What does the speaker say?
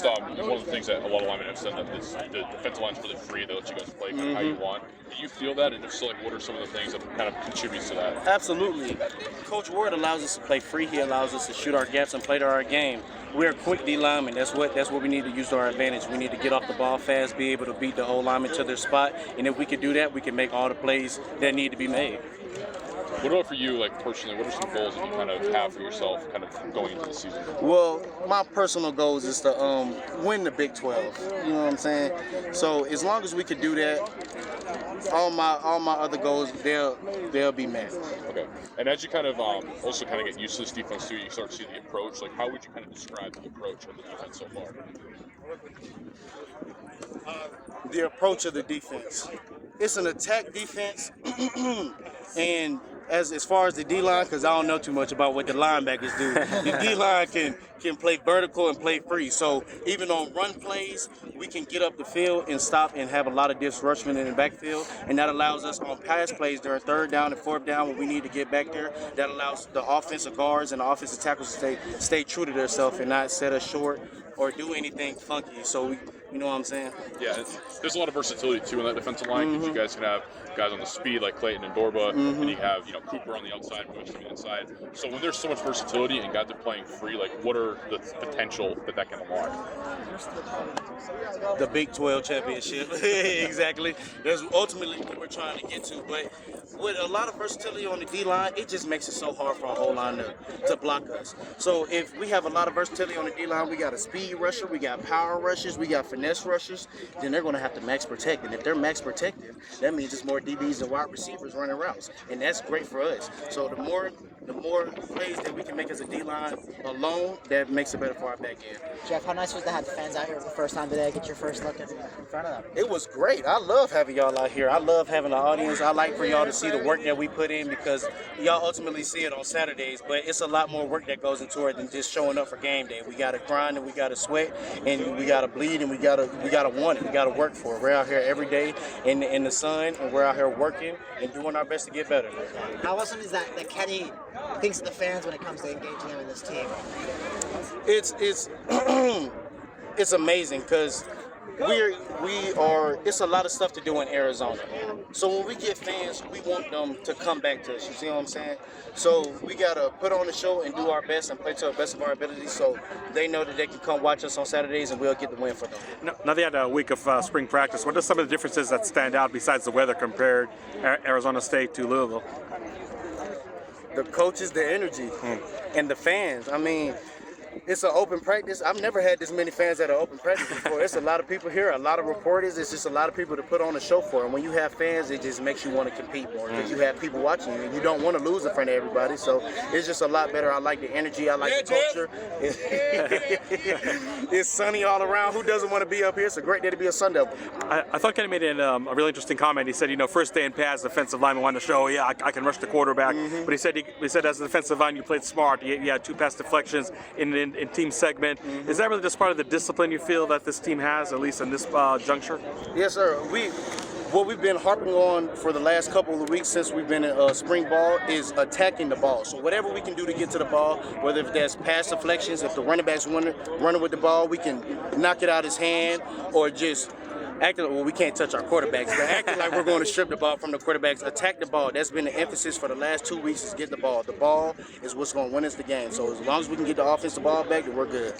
just one of the things that a lot of linemen have said that the defensive line's really free. They let you guys play kind of how you want. Do you feel that? And if so, like, what are some of the things that kind of contributes to that? Absolutely. Coach Ward allows us to play free. He allows us to shoot our gaps and play to our game. We're quick D linemen. That's what we need to use to our advantage. We need to get off the ball fast, be able to beat the O lineman to their spot, and if we can do that, we can make all the plays that need to be made. What about for you, like personally? What are some goals that you kind of have for yourself, kind of going into the season? Well, my personal goals is to win the Big 12. You know what I'm saying? So as long as we can do that, all my other goals they'll be met. Okay. And as you kind of also kind of get used to this defense too, you start to see the approach. Like, how would you kind of describe the approach of the defense so far? The approach of the defense. It's an attack defense, and as far as the D-line, because I don't know too much about what the linebackers do, the D-line can play vertical and play free. So even on run plays, we can get up the field and stop and have a lot of disruption in the backfield, and that allows us on pass plays during third down and fourth down when we need to get back there. That allows the offensive guards and the offensive tackles to stay true to themselves and not set us short or do anything funky. So you know what I'm saying? Yeah, there's a lot of versatility too in that defensive line because you guys can have guys on the speed like Clayton and Dorba, and you have Cooper on the outside, Bush on the inside. So when there's so much versatility and guys are playing free, like what are the potential that can unlock? The Big 12 championship, exactly. That's ultimately what we're trying to get to. But with a lot of versatility on the D line, it just makes it so hard for our whole line to block us. So if we have a lot of versatility on the D line, we got a speed rusher, we got power rushers, we got finesse rushers, then they're going to have to max protect. And if they're max protected, that means it's more DBs and wide receivers running routes, and that's great for us. So the more plays that we can make as a D-line alone, that makes it better for our back end. Jeff, how nice was to have the fans out here the first time today, get your first look in front of them? It was great. I love having y'all out here. I love having the audience. I like for y'all to see the work that we put in because y'all ultimately see it on Saturdays, but it's a lot more work that goes into it than just showing up for game day. We got to grind and we got to sweat and we got to bleed and we got to want it. We got to work for it. We're out here every day in the sun and we're out here working and doing our best to get better. How awesome is that Kenny thinks of the fans when it comes to engaging them in this team? It's amazing because it's a lot of stuff to do in Arizona. So when we get fans, we want them to come back to us. You see what I'm saying? So we gotta put on the show and do our best and play to the best of our abilities so they know that they can come watch us on Saturdays and we'll get the win for them. Now they had a week of spring practice. What are some of the differences that stand out besides the weather compared Arizona State to Louisville? The coaches, the energy, and the fans. I mean, it's an open practice. I've never had this many fans at an open practice before. It's a lot of people here, a lot of reporters. It's just a lot of people to put on a show for. And when you have fans, it just makes you want to compete more because you have people watching you. And you don't want to lose in front of everybody. So it's just a lot better. I like the energy. I like the culture. It's sunny all around. Who doesn't want to be up here? It's a great day to be a Sun Devil. I thought Kenny made a really interesting comment. He said, first day in pads, the defensive lineman wanted to show, I can rush the quarterback. But he said as a defensive line, you played smart. You had 2 pass deflections in team segment. Is that really just part of the discipline you feel that this team has, at least in this juncture? Yes, sir. What we've been harping on for the last couple of weeks since we've been in spring ball is attacking the ball. So whatever we can do to get to the ball, whether if that's pass deflections, if the running back's running with the ball, we can knock it out his hand or just we can't touch our quarterbacks, but acting like we're going to strip the ball from the quarterbacks, attack the ball. That's been the emphasis for the last 2 weeks is get the ball. The ball is what's going to win us the game. So as long as we can get the offensive ball back, then we're good.